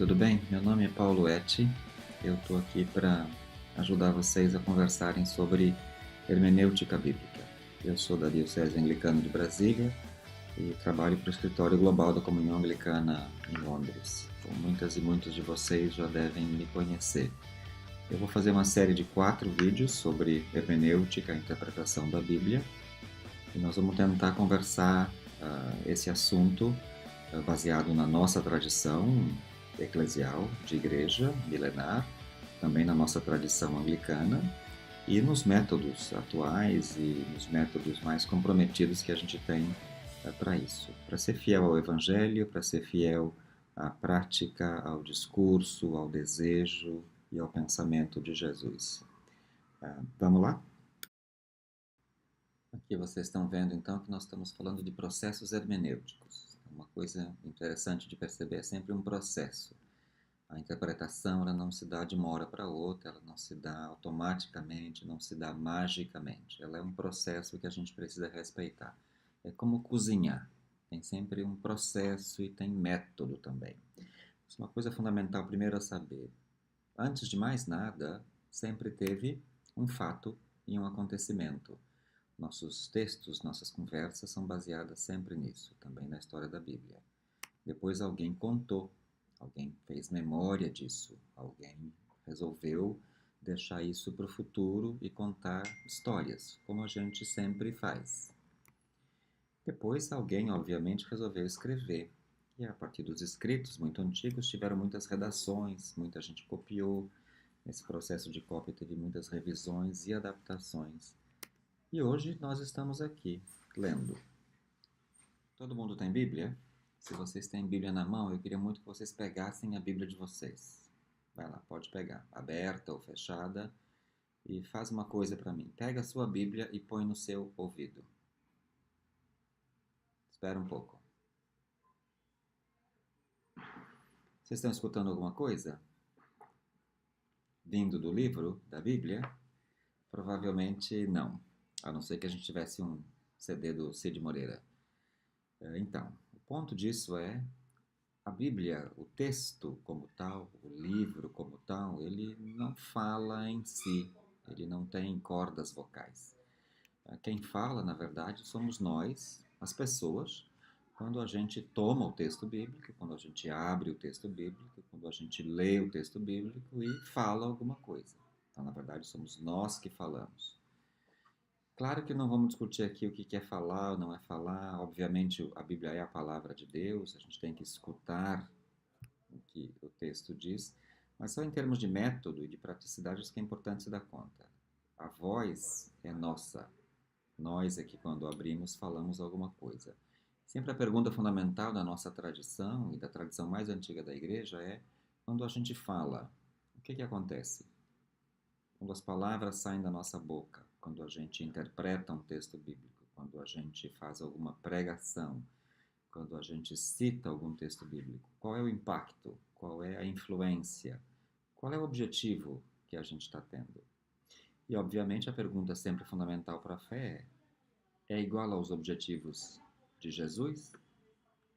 tudo bem? Meu nome é Paulo Etti. Eu estou aqui para ajudar vocês a conversarem sobre hermenêutica bíblica. Eu sou da Diocese Anglicana de Brasília e trabalho para o Escritório Global da Comunhão Anglicana em Londres. Então, muitas e muitos de vocês já devem me conhecer. Eu vou fazer uma série de 4 vídeos sobre hermenêutica, a interpretação da Bíblia, e nós vamos tentar conversar esse assunto baseado na nossa tradição eclesial de igreja milenar, também na nossa tradição anglicana e nos métodos atuais e nos métodos mais comprometidos que a gente tem para isso, para ser fiel ao Evangelho, para ser fiel à prática, ao discurso, ao desejo e ao pensamento de Jesus. Vamos lá? Aqui vocês estão vendo então que nós estamos falando de processos hermenêuticos. Uma coisa interessante de perceber é sempre um processo. A interpretação ela não se dá de uma hora para outra, ela não se dá automaticamente, não se dá magicamente. Ela é um processo que a gente precisa respeitar. É como cozinhar. Tem sempre um processo e tem método também. Isso é uma coisa fundamental primeiro a saber. Antes de mais nada, sempre teve um fato e um acontecimento. Nossos textos, nossas conversas são baseadas sempre nisso, também na história da Bíblia. Depois alguém contou, alguém fez memória disso, alguém resolveu deixar isso para o futuro e contar histórias, como a gente sempre faz. Depois alguém, obviamente, resolveu escrever. E a partir dos escritos muito antigos tiveram muitas redações, muita gente copiou. Esse processo de cópia teve muitas revisões e adaptações. E hoje nós estamos aqui, lendo. Todo mundo tem Bíblia? Se vocês têm Bíblia na mão, eu queria muito que vocês pegassem a Bíblia de vocês. Vai lá, pode pegar, aberta ou fechada, e faz uma coisa para mim. Pega a sua Bíblia e põe no seu ouvido. Espera um pouco. Vocês estão escutando alguma coisa? Vindo do livro, da Bíblia? Provavelmente não, a não ser que a gente tivesse um CD do Cid Moreira. Então, o ponto disso é a Bíblia, o texto como tal, o livro como tal, ele não fala em si, ele não tem cordas vocais. Quem fala, na verdade, somos nós, as pessoas, quando a gente toma o texto bíblico, quando a gente abre o texto bíblico, quando a gente lê o texto bíblico e fala alguma coisa. Então, na verdade, somos nós que falamos. Claro que não vamos discutir aqui o que é falar ou não é falar. Obviamente, a Bíblia é a palavra de Deus, a gente tem que escutar o que o texto diz, mas só em termos de método e de praticidade isso que é importante se dar conta. A voz é nossa. Nós é que quando abrimos falamos alguma coisa. Sempre a pergunta fundamental da nossa tradição e da tradição mais antiga da igreja é quando a gente fala, o que acontece? Quando as palavras saem da nossa boca, quando a gente interpreta um texto bíblico, quando a gente faz alguma pregação, quando a gente cita algum texto bíblico, qual é o impacto? Qual é a influência? Qual é o objetivo que a gente está tendo? E, obviamente, a pergunta sempre fundamental para a fé é igual aos objetivos de Jesus?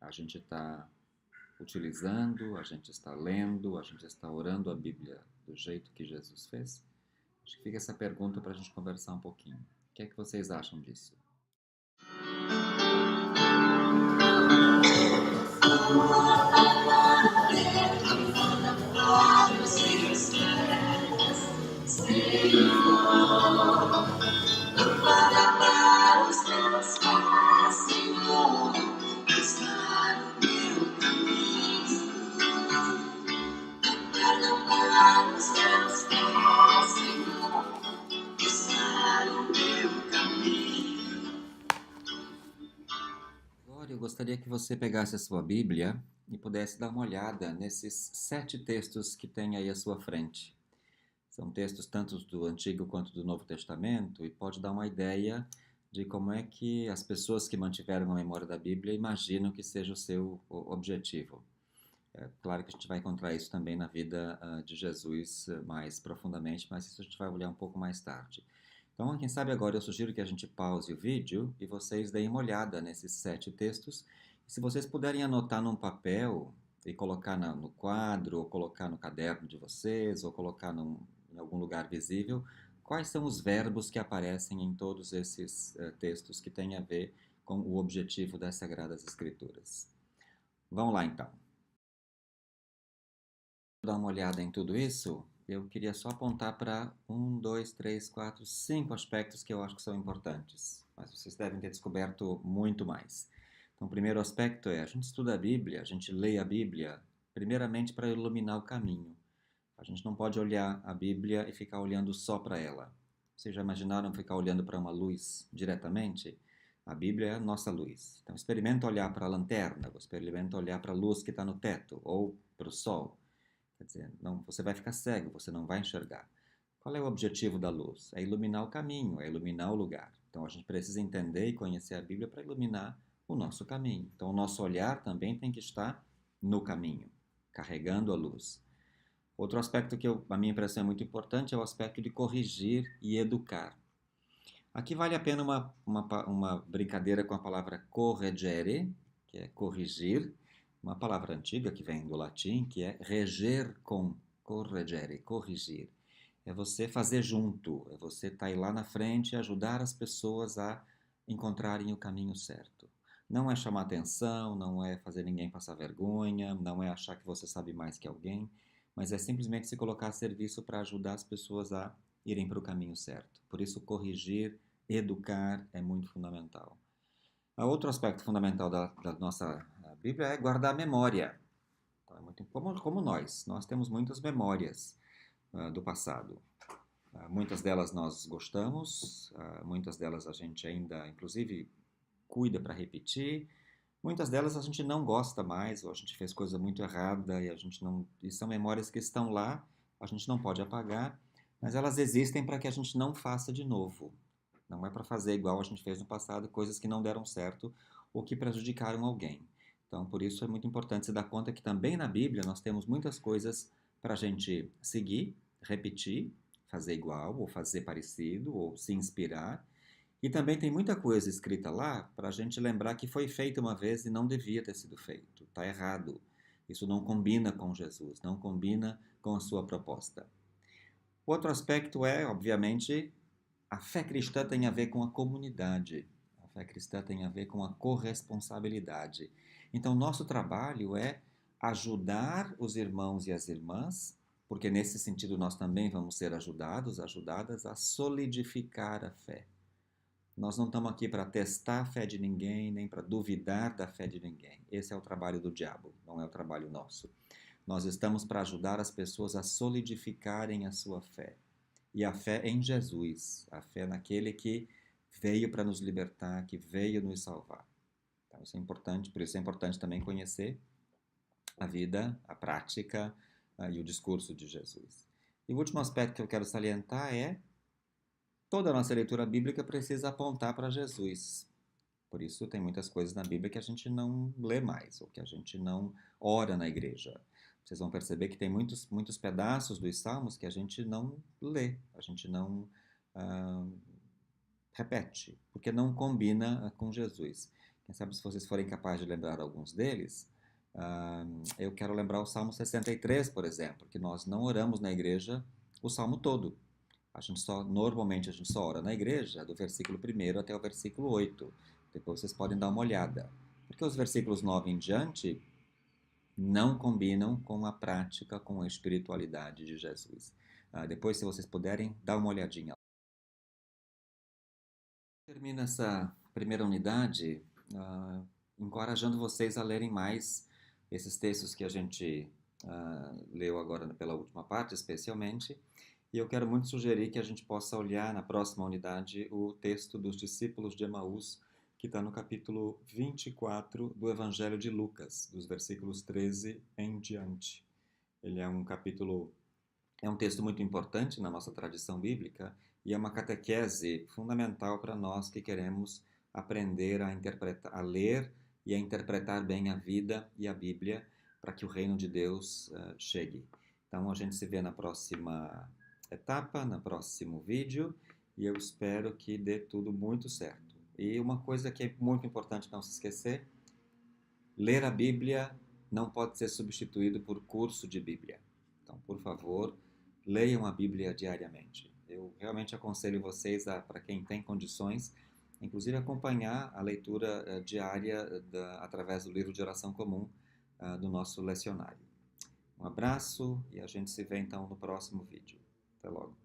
A gente está utilizando, a gente está lendo, a gente está orando a Bíblia do jeito que Jesus fez? Acho que fica essa pergunta para a gente conversar um pouquinho. O que é que vocês acham disso? Agora eu gostaria que você pegasse a sua Bíblia e pudesse dar uma olhada nesses 7 textos que tem aí à sua frente. São textos tanto do Antigo quanto do Novo Testamento e pode dar uma ideia de como é que as pessoas que mantiveram a memória da Bíblia imaginam que seja o seu objetivo. É claro que a gente vai encontrar isso também na vida de Jesus mais profundamente, mas isso a gente vai olhar um pouco mais tarde. Então, quem sabe agora eu sugiro que a gente pause o vídeo e vocês deem uma olhada nesses 7 textos. E se vocês puderem anotar num papel e colocar no quadro, ou colocar no caderno de vocês, ou colocar em algum lugar visível, quais são os verbos que aparecem em todos esses textos que têm a ver com o objetivo das Sagradas Escrituras. Vamos lá então. Dar uma olhada em tudo isso, eu queria só apontar para 5 aspectos que eu acho que são importantes, mas vocês devem ter descoberto muito mais. Então, o primeiro aspecto é: a gente estuda a Bíblia, a gente lê a Bíblia, primeiramente para iluminar o caminho. A gente não pode olhar a Bíblia e ficar olhando só para ela. Vocês já imaginaram ficar olhando para uma luz diretamente? A Bíblia é a nossa luz. Então, experimenta olhar para a lanterna, experimenta olhar para a luz que está no teto ou para o sol. Quer dizer, não, você vai ficar cego, você não vai enxergar. Qual é o objetivo da luz? É iluminar o caminho, é iluminar o lugar. Então a gente precisa entender e conhecer a Bíblia para iluminar o nosso caminho. Então o nosso olhar também tem que estar no caminho, carregando a luz. Outro aspecto que a minha impressão é muito importante é o aspecto de corrigir e educar. Aqui vale a pena uma brincadeira com a palavra corregere, que é corrigir, uma palavra antiga que vem do latim, que é reger com, corregere, corrigir. É você fazer junto, é você estar lá na frente e ajudar as pessoas a encontrarem o caminho certo. Não é chamar atenção, não é fazer ninguém passar vergonha, não é achar que você sabe mais que alguém, mas é simplesmente se colocar a serviço para ajudar as pessoas a irem para o caminho certo. Por isso, corrigir, educar é muito fundamental. Outro aspecto fundamental da nossa Bíblia é guardar a memória. Então, é muito como nós temos muitas memórias do passado. Muitas delas nós gostamos, muitas delas a gente ainda, inclusive, cuida para repetir. Muitas delas a gente não gosta mais, ou a gente fez coisa muito errada e a gente não. E são memórias que estão lá, a gente não pode apagar, mas elas existem para que a gente não faça de novo. Não é para fazer igual a gente fez no passado, coisas que não deram certo ou que prejudicaram alguém. Então, por isso é muito importante se dar conta que também na Bíblia nós temos muitas coisas para a gente seguir, repetir, fazer igual, ou fazer parecido, ou se inspirar. E também tem muita coisa escrita lá para a gente lembrar que foi feito uma vez e não devia ter sido feito. Está errado. Isso não combina com Jesus, não combina com a sua proposta. Outro aspecto é, obviamente, a fé cristã tem a ver com a comunidade. A fé cristã tem a ver com a corresponsabilidade. Então, nosso trabalho é ajudar os irmãos e as irmãs, porque nesse sentido nós também vamos ser ajudadas a solidificar a fé. Nós não estamos aqui para testar a fé de ninguém, nem para duvidar da fé de ninguém. Esse é o trabalho do diabo, não é o trabalho nosso. Nós estamos para ajudar as pessoas a solidificarem a sua fé. E a fé em Jesus, a fé naquele que veio para nos libertar, que veio nos salvar. Então, isso é importante, por isso é importante também conhecer a vida, a prática e o discurso de Jesus. E o último aspecto que eu quero salientar é: toda a nossa leitura bíblica precisa apontar para Jesus. Por isso, tem muitas coisas na Bíblia que a gente não lê mais, ou que a gente não ora na igreja. Vocês vão perceber que tem muitos pedaços dos Salmos que a gente não lê, a gente não ah, repete, porque não combina com Jesus. Quem sabe se vocês forem capazes de lembrar alguns deles, eu quero lembrar o Salmo 63, por exemplo, que nós não oramos na igreja o Salmo todo. Normalmente a gente só ora na igreja do versículo 1 até o versículo 8. Depois vocês podem dar uma olhada. Porque os versículos 9 em diante não combinam com a prática, com a espiritualidade de Jesus. Depois, se vocês puderem, dá uma olhadinha. Termina essa primeira unidade encorajando vocês a lerem mais esses textos que a gente leu agora pela última parte, especialmente. E eu quero muito sugerir que a gente possa olhar na próxima unidade o texto dos discípulos de Emaús, que está no capítulo 24 do Evangelho de Lucas, dos versículos 13 em diante. Ele é um texto muito importante na nossa tradição bíblica e é uma catequese fundamental para nós que queremos aprender a interpretar, a ler e a interpretar bem a vida e a Bíblia para que o reino de Deus chegue. Então a gente se vê na próxima etapa, no próximo vídeo, e eu espero que dê tudo muito certo. E uma coisa que é muito importante não se esquecer: ler a Bíblia não pode ser substituído por curso de Bíblia. Então, por favor, leiam a Bíblia diariamente. Eu realmente aconselho vocês, para quem tem condições, inclusive acompanhar a leitura diária através do livro de oração comum do nosso lecionário. Um abraço e a gente se vê então no próximo vídeo. Até logo.